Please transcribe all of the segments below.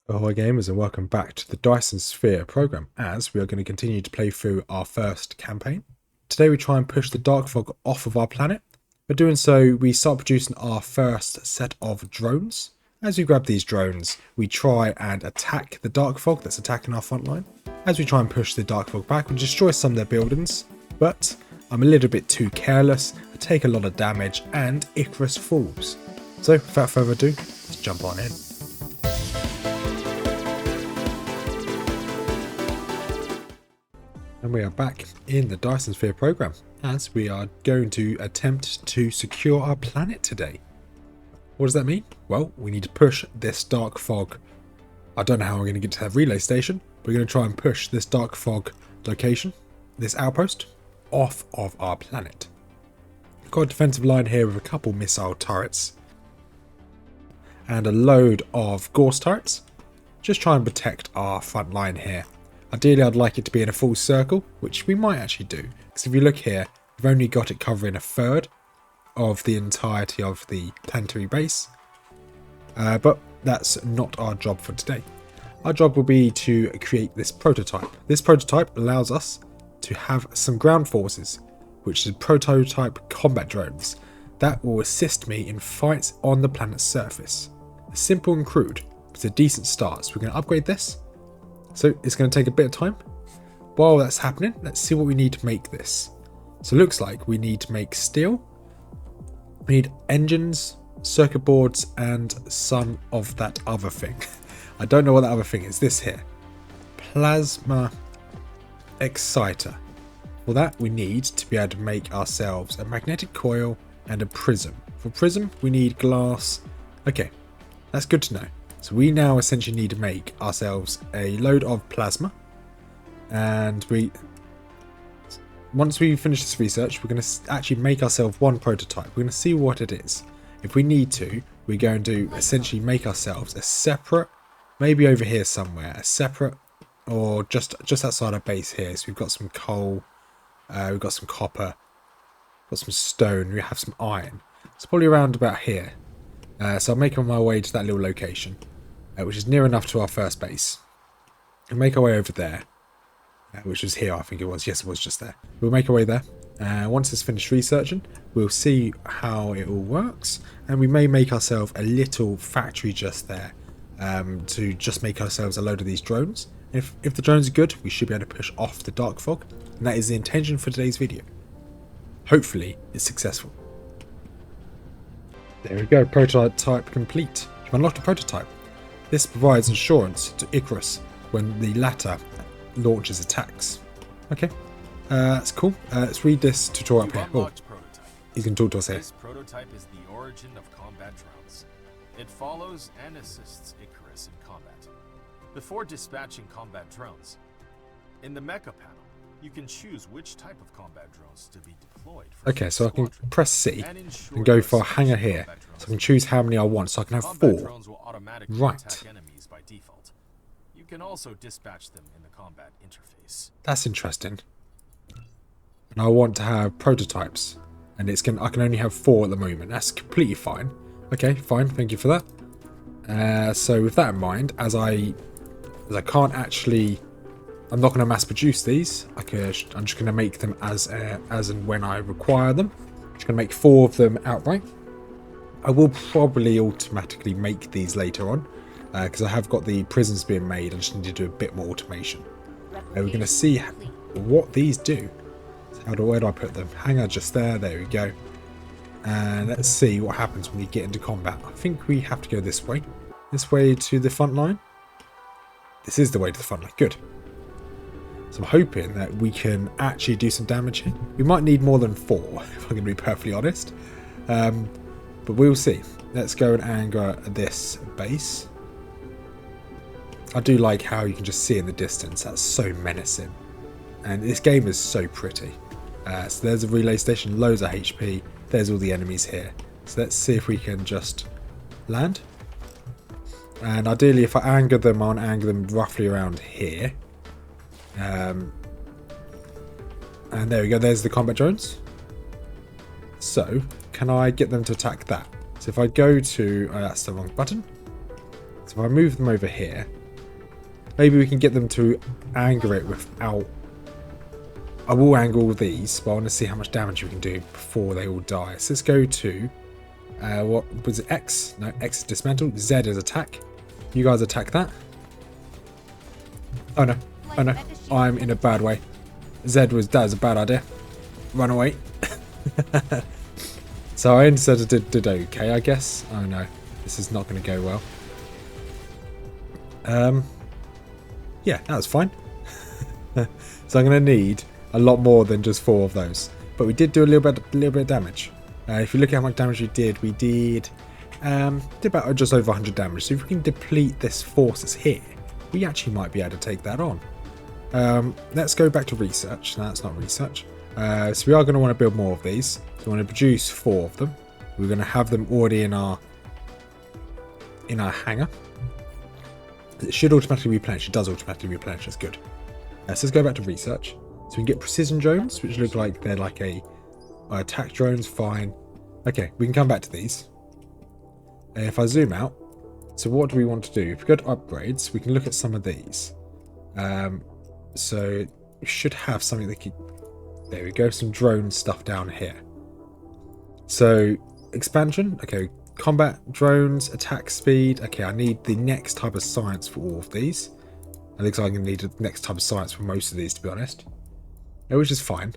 Ahoy gamers, and welcome back to the Dyson Sphere program, as we are going to continue to play through our first campaign. Today we try and push the dark fog off of our planet. By doing so, we start producing our first set of drones. As we grab these drones, we try and attack the dark fog that's attacking our front line. As we try and push the dark fog back, we destroy some of their buildings, but I'm a little bit too careless, I take a lot of damage, and Icarus falls. So without further ado, let's jump on in. And we are back in the Dyson Sphere program, as we are going to attempt to secure our planet today. What does that mean? Well, we need to push this dark fog. I don't know how we're going to get to that relay station. We're going to try and push this dark fog location, this outpost, off of our planet. We've got a defensive line here with a couple missile turrets and a load of Gorse turrets. Just try and protect our front line here. Ideally, I'd like it to be in a full circle, which we might actually do. Because if you look here, we've only got it covering a third of the entirety of the planetary base. But that's not our job for today. Our job will be to create this prototype. This prototype allows us to have some ground forces, which is prototype combat drones, that will assist me in fights on the planet's surface. It's simple and crude, but it's a decent start. So we're going to upgrade this. So it's going to take a bit of time. While that's happening, let's see what we need to make this. So it looks like we need to make steel. We need engines, circuit boards, and some of that other thing. I don't know what that other thing is. This here. Plasma exciter. For that, we need to be able to make ourselves a magnetic coil and a prism. For prism, we need glass. Okay, that's good to know. So we now essentially need to make ourselves a load of plasma, and once we finish this research, we're going to actually make ourselves one prototype. We're going to see what it is. If we need to, we're going to essentially make ourselves a separate, maybe over here somewhere, a separate, or just outside our base here. So we've got some coal, we've got some copper, got some stone, we have some iron. It's probably around about here. So I'm making my way to that little location, which is near enough to our first base. We'll make our way over there, which was here, I think it was. Yes, it was just there. We'll make our way there. Once it's finished researching, we'll see how it all works, and we may make ourselves a little factory just there to just make ourselves a load of these drones. If the drones are good, we should be able to push off the dark fog, and that is the intention for today's video. Hopefully, it's successful. There we go, prototype complete. You've unlocked a prototype. This provides insurance to Icarus when the latter launches attacks. Okay, that's cool. Let's read this tutorial up here. Oh, you can talk to us here. This prototype is the origin of combat drones. It follows and assists Icarus in combat. Before dispatching combat drones, in the mecha panel, you can choose which type of combat drones to be deployed. Okay, so I can press C and go for a hangar here. So I can choose how many I want, so I can have 4. Right. Enemies by default. You can also dispatch them in the combat interface. That's interesting. And I want to have prototypes, and I can only have 4 at the moment. That's completely fine. Okay, fine. Thank you for that. So with that in mind, as I can't actually, I'm not going to mass produce these. I'm just going to make them as and when I require them. I'm just going to make 4 of them outright. I will probably automatically make these later on, because I have got the prisons being made. I just need to do a bit more automation. We're going to see what these do. So where do I put them? Hangar just there. There we go. And let's see what happens when we get into combat. I think we have to go this way. This way to the front line. This is the way to the front line. Good. So I'm hoping that we can actually do some damage here. We might need more than 4, if I'm going to be perfectly honest. But we'll see. Let's go and anger this base. I do like how you can just see in the distance. That's so menacing. And this game is so pretty. So there's a relay station, loads of HP. There's all the enemies here. So let's see if we can just land. And ideally, if I anger them, I want to anger them roughly around here. And there we go. There's the combat drones. So, can I get them to attack that? So if I go to... that's the wrong button. So So if I move them over here, maybe we can get them to anger it without... I will angle all these, but I want to see how much damage we can do before they all die. So let's go to... what was it? X? No, X is dismantle. Z is attack. You guys attack that. Oh no. Oh no. I'm in a bad way. That was a bad idea. Run away. So I instead did okay, I guess. Oh no. This is not going to go well. Yeah, that was fine. So I'm going to need a lot more than just 4 of those. But we did do a little bit of damage. If you look at how much damage we did about just over 100 damage. So if we can deplete this force that's here, we actually might be able to take that on. Let's go back to research. No, that's not research. So we are going to want to build more of these. So we want to produce 4 of them. We're going to have them already in our hangar. It should automatically replenish. It does automatically replenish. That's good. So let's go back to research. So we can get precision drones, which look like they're like attack drones. Fine. Okay, we can come back to these. If I zoom out, so what do we want to do? If we go to upgrades, we can look at some of these. So we should have something that could... There we go, some drone stuff down here. So expansion, okay, combat drones, attack speed. Okay, I need the next type of science for all of these. I think I'm going to need the next type of science for most of these, to be honest. Which is fine.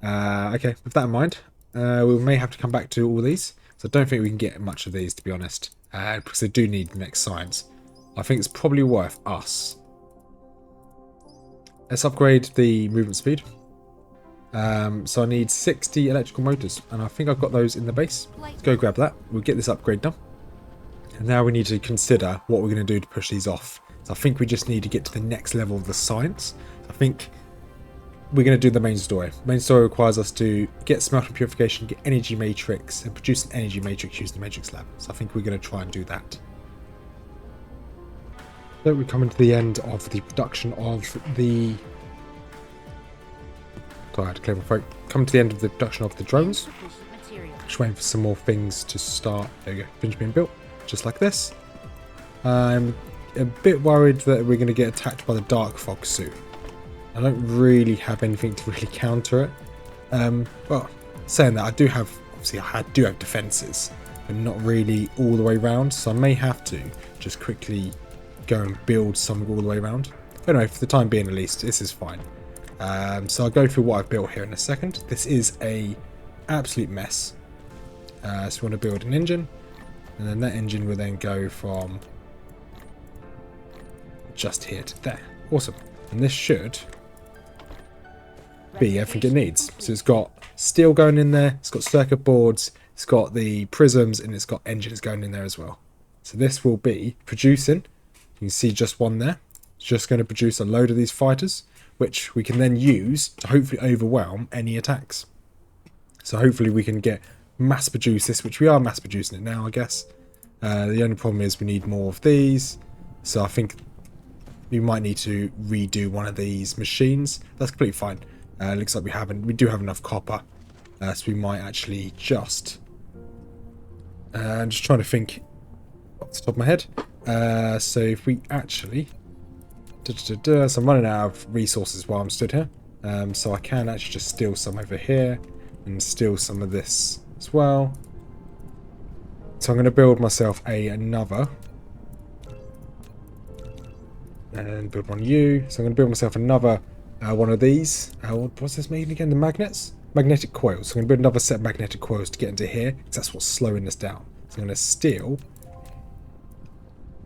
Okay, with that in mind, we may have to come back to all these. So I don't think we can get much of these, to be honest, because they do need the next science. I think it's probably worth us. Let's upgrade the movement speed. So I need 60 electrical motors, and I think I've got those in the base. Let's go grab that. We'll get this upgrade done. And now we need to consider what we're going to do to push these off. So I think we just need to get to the next level of the science. I think we're going to do the main story. The main story requires us to get smelter purification, get energy matrix, and produce an energy matrix using the matrix lab. So I think we're going to try and do that. So we're coming to the end of the production of the... Sorry, I had to clear my throat. Coming to the end of the production of the drones. Just waiting for some more things to start. There you go, finish being built. Just like this. I'm a bit worried that we're going to get attacked by the dark fog soon. I don't really have anything to really counter it. Well, saying that, I do have defences, but not really all the way around. So I may have to just quickly go and build some all the way around. But anyway, for the time being at least, this is fine. So I'll go through what I've built here in a second. This is a absolute mess. So we want to build an engine, and then that engine will then go from just here to there. Awesome. And this should be everything it needs. So it's got steel going in there, it's got circuit boards, it's got the prisms, and it's got engines going in there as well. So this will be producing, you can see just one there. It's just going to produce a load of these fighters, which we can then use to hopefully overwhelm any attacks. So hopefully we can get mass produce this, which we are mass producing it now, I guess. The only problem is we need more of these. So I think we might need to redo one of these machines. That's completely fine. Looks like we do have enough copper. So we might actually just... I'm just trying to think off the top of my head. So if we actually... So I'm running out of resources while I'm stood here. So I can actually just steal some over here and steal some of this as well. So I'm going to build myself another. And build one you. So I'm going to build myself another one of these. What's this made again? The magnets? Magnetic coils. So I'm going to build another set of magnetic coils to get into here, because that's what's slowing this down. So I'm going to steal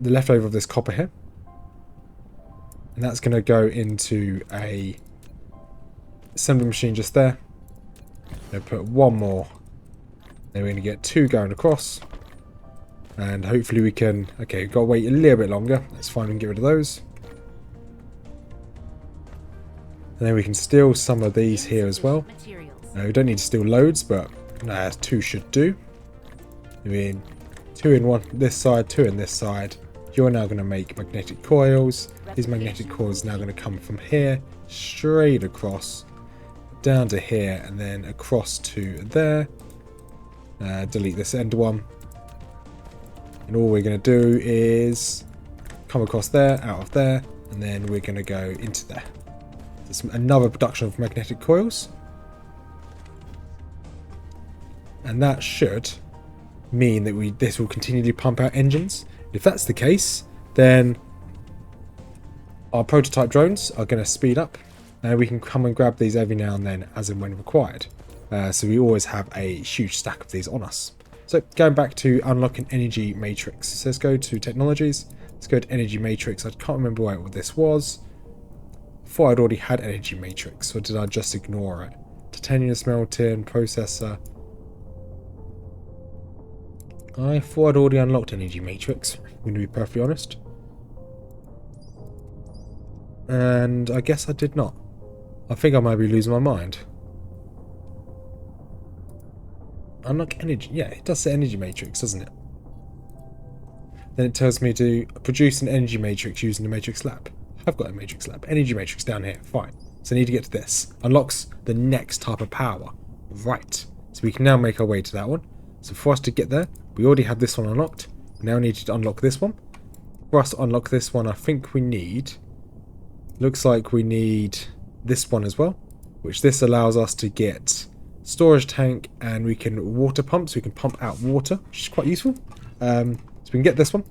the leftover of this copper here. And that's going to go into a assembly machine just there. Then put one more. Then we're going to get 2 going across. And hopefully we can... Okay, we've got to wait a little bit longer. That's fine, we can get rid of those. And then we can steal some of these here as well. We don't need to steal loads, but 2 should do. I mean, 2 in one this side, 2 in this side. You're now going to make magnetic coils. These magnetic coils are now going to come from here, straight across, down to here, and then across to there. Delete this end one. And all we're going to do is come across there, out of there, and then we're going to go into there. There's another production of magnetic coils. And that should mean that this will continually pump out engines. If that's the case, then our prototype drones are going to speed up, and we can come and grab these every now and then as and when required. So we always have a huge stack of these on us. So going back to unlocking energy matrix. So let's go to technologies. Let's go to energy matrix. I can't remember what this was. I thought I'd already had energy matrix, or did I just ignore it? Titanium smelting, processor. I thought I'd already unlocked energy matrix, I'm going to be perfectly honest. And I guess I did not. I think I might be losing my mind. Unlock energy. Yeah, it does say energy matrix, doesn't it? Then it tells me to produce an energy matrix using the matrix lab. I've got a matrix lab. Energy matrix down here. Fine. So I need to get to this. Unlocks the next type of power. Right. So we can now make our way to that one. So for us to get there, we already have this one unlocked. We now need to unlock this one. For us to unlock this one, I think we need... Looks like we need this one as well. Which this allows us to get storage tank, and we can water pump. So we can pump out water, which is quite useful. So we can get this one.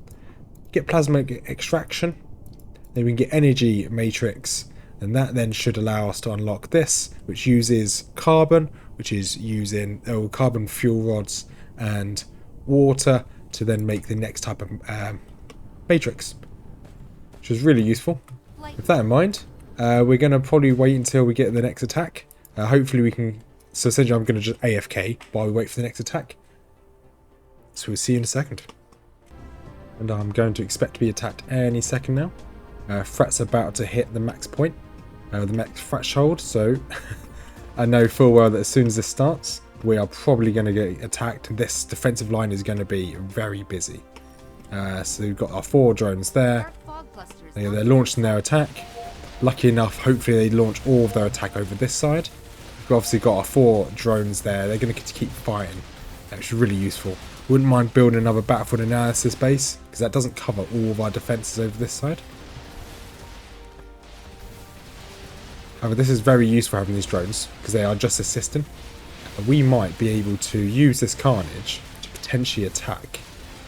Get plasma extraction. Then we can get energy matrix. And that then should allow us to unlock this, which uses carbon, which is using carbon fuel rods and water to then make the next type of matrix, which is really useful. With that in mind, we're going to probably wait until we get the next attack. Hopefully we can... So essentially I'm going to just AFK while we wait for the next attack. So we'll see you in a second. And I'm going to expect to be attacked any second now. Threat's about to hit the max point, the max threshold, so I know full well that as soon as this starts, we are probably going to get attacked. This defensive line is going to be very busy. So we've got our 4 drones there. They're launching their attack. Lucky enough, hopefully they launch all of their attack over this side. We've obviously got our 4 drones there. They're going to keep fighting, which is really useful. Wouldn't mind building another battlefield analysis base, because that doesn't cover all of our defences over this side. However, this is very useful having these drones, because they are just assisting. We might be able to use this carnage to potentially attack,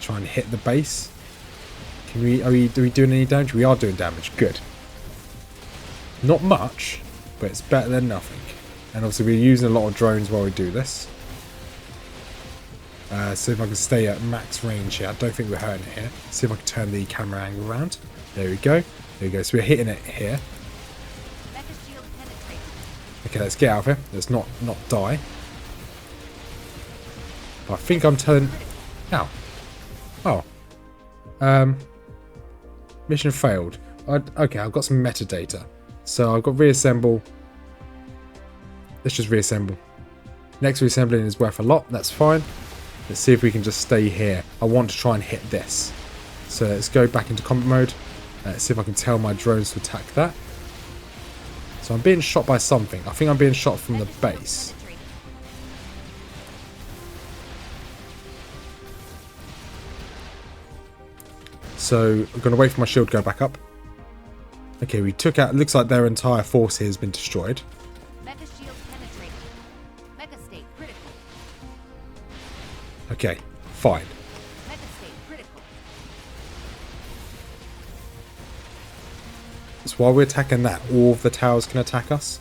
try and hit the base. Are we doing any damage? We are doing damage. Good. Not much, but it's better than nothing. And obviously we're using a lot of drones while we do this. See if I can stay at max range here. I don't think we're hurting it here. See if I can turn the camera angle around. There we go. There we go. So we're hitting it here. Okay, let's get out of here. Let's not die. I think I'm telling... Ow. Oh. Mission failed. Okay, I've got some metadata. So I've got reassemble. Let's just reassemble. Next reassembling is worth a lot. That's fine. Let's see if we can just stay here. I want to try and hit this. So let's go back into combat mode. Let's see if I can tell my drones to attack that. So I'm being shot by something. I think I'm being shot from the base. So I'm going to wait for my shield to go back up. Okay, we took out... Looks like their entire force here has been destroyed. Okay, fine. So while we're attacking that, all of the towers can attack us.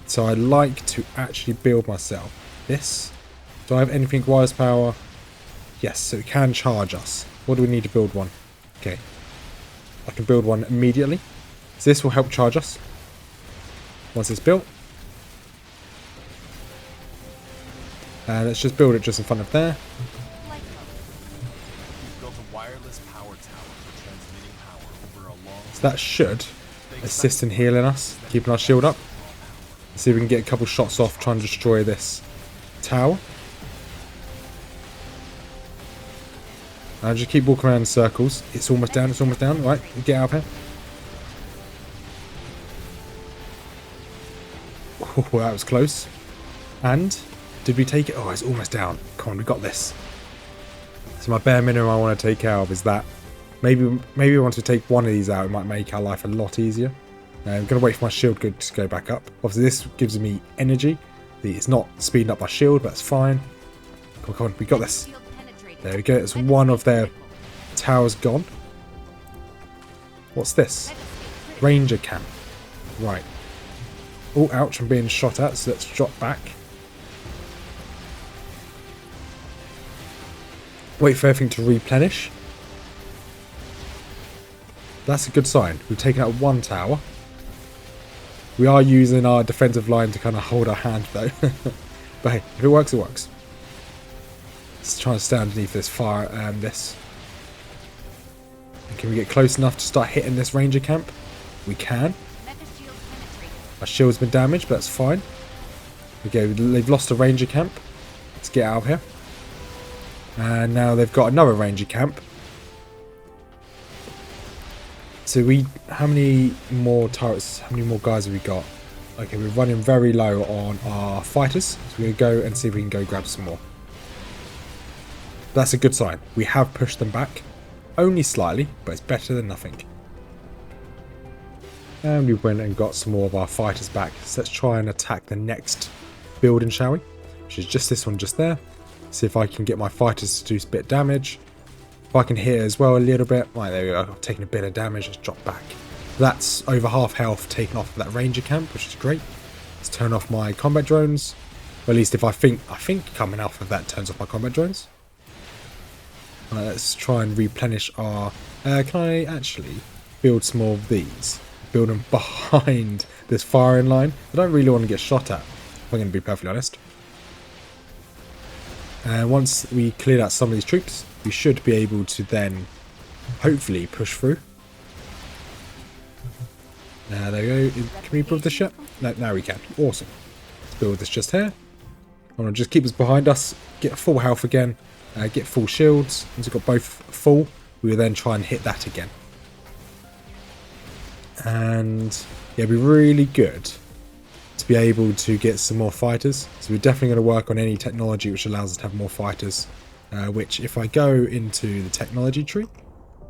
So I like to actually build myself this. Do I have anything wireless power? Yes, so it can charge us. What do we need to build one? Okay. I can build one immediately. So this will help charge us. Once it's built. Let's just build it just in front of there. So that should assist in healing us, keeping our shield up. Let's see if we can get a couple shots off trying to destroy this tower. Just keep walking around in circles. It's almost down, it's almost down. Right, get out of here. Oh, that was close. And... did we take it? Oh, it's almost down. Come on, we got this. So my bare minimum I want to take care of is that. Maybe once we take one of these out, it might make our life a lot easier. I'm going to wait for my shield to go back up. Obviously, this gives me energy. It's not speeding up my shield, but that's fine. Come on, we got this. There we go. It's one of their towers gone. What's this? Ranger camp. Right. Oh, ouch, I'm being shot at, so let's drop back. Wait for everything to replenish. That's a good sign. We've taken out one tower. We are using our defensive line to kind of hold our hand though. But hey, if it works, it works. Let's try and stay underneath this fire and this. And can we get close enough to start hitting this ranger camp? We can. Our shield's been damaged, but that's fine. Okay, they've lost a ranger camp. Let's get out of here. And now they've got another ranger camp. So how many more turrets, how many more guys have we got? Okay, we're running very low on our fighters. So we're going to go and see if we can go grab some more. That's a good sign. We have pushed them back. Only slightly, but it's better than nothing. And we went and got some more of our fighters back. So let's try and attack the next building, shall we? Which is just this one just there. See if I can get my fighters to do a bit of damage. If I can hit as well a little bit. Right, there we go. I've taken a bit of damage. Let's drop back. That's over half health taken off of that ranger camp, which is great. Let's turn off my combat drones. Or at least if I think coming off of that turns off my combat drones. Right, let's try and replenish our... can I actually build some more of these? Build them behind this firing line. I don't really want to get shot at, if I'm going to be perfectly honest. And once we cleared out some of these troops, we should be able to then hopefully push through. There we go. Can we build this yet? No, now we can. Awesome. Let's build this just here. I want to just keep this behind us. Get full health again. Get full shields. Once we've got both full, we will then try and hit that again. And yeah, it'd be really good to be able to get some more fighters. So we're definitely going to work on any technology which allows us to have more fighters. Which if I go into the technology tree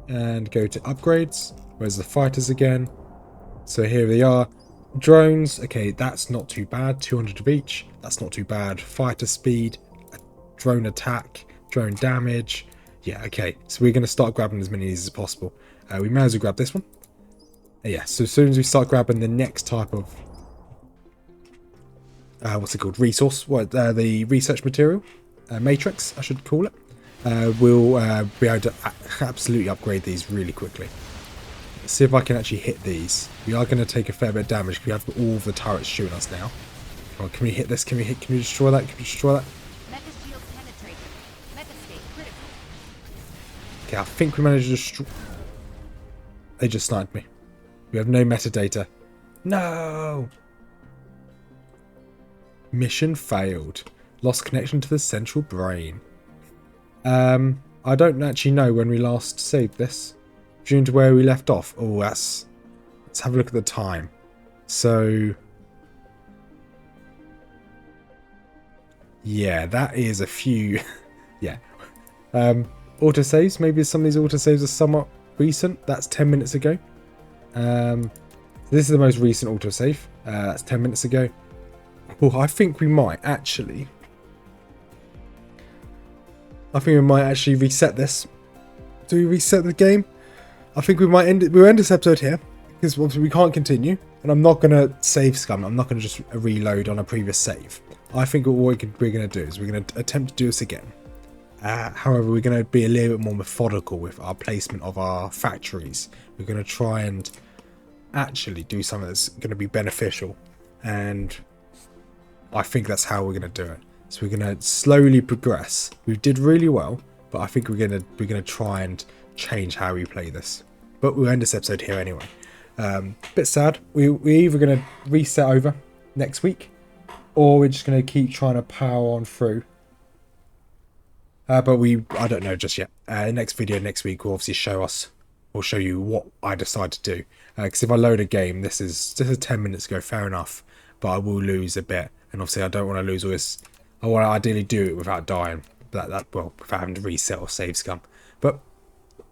and go to upgrades, where's the fighters again? So here they are. Drones, okay, that's not too bad. 200 of each, that's not too bad. Fighter speed, drone attack, drone damage. Yeah, okay, so we're going to start grabbing as many of these as possible. We may as well grab this one. Yeah, so as soon as we start grabbing the next type of what's it called? Resource. The research material, matrix, I should call it. We'll be able to absolutely upgrade these really quickly. Let's see if I can actually hit these. We are going to take a fair bit of damage because we have all of the turrets shooting us now. Oh, can we hit this? Can we destroy that? Can we destroy that? Okay, I think we managed to destroy. They just sniped me. We have no metadata. No! Mission failed. Lost connection to the central brain. I don't actually know when we last saved this. June to where we left off. Oh, let's have a look at the time. So yeah, that is a few. Yeah. Autosaves. Maybe some of these autosaves are somewhat recent. That's 10 minutes ago. This is the most recent autosave. That's 10 minutes ago. Oh, I think we might actually. Reset this. Do we reset the game? I think we might we'll end this episode here because obviously we can't continue, and I'm not gonna save scum. I'm not gonna just reload on a previous save. I think what we're gonna do is we're gonna attempt to do this again. However, we're gonna be a little bit more methodical with our placement of our factories. We're gonna try and actually do something that's gonna be beneficial, and I think that's how we're gonna do it. So we're gonna slowly progress. We did really well, but I think we're gonna try and change how we play this. But we'll end this episode here anyway. Bit sad. We're either gonna reset over next week, or we're just gonna keep trying to power on through. But I don't know just yet. Next video next week will obviously will show you what I decide to do. Because if I load a game, this is 10 minutes ago, fair enough, but I will lose a bit, and obviously I don't want to lose all this. I want to ideally do it without dying, well, without having to reset or save scum. But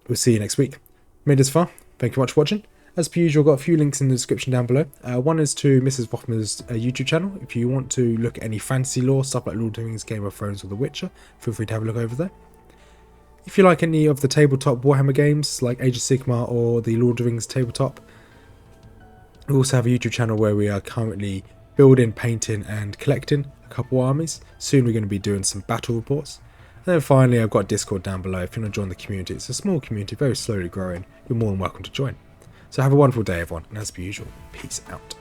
we'll see you next week. made this far, thank you much for watching. As per usual, I've got a few links in the description down below. One is to Mrs Rothmers' YouTube channel. If you want to look at any fantasy lore, stuff like Lord of the Rings, Game of Thrones or The Witcher, feel free to have a look over there. If you like any of the tabletop Warhammer games, like Age of Sigmar or the Lord of the Rings tabletop, we also have a YouTube channel where we are currently building, painting and collecting a couple armies. Soon we're going to be doing some battle reports. And then finally, I've got a Discord down below. If you want to join the community, it's a small community, very slowly growing. You're more than welcome to join. So have a wonderful day, everyone, and as per usual, peace out.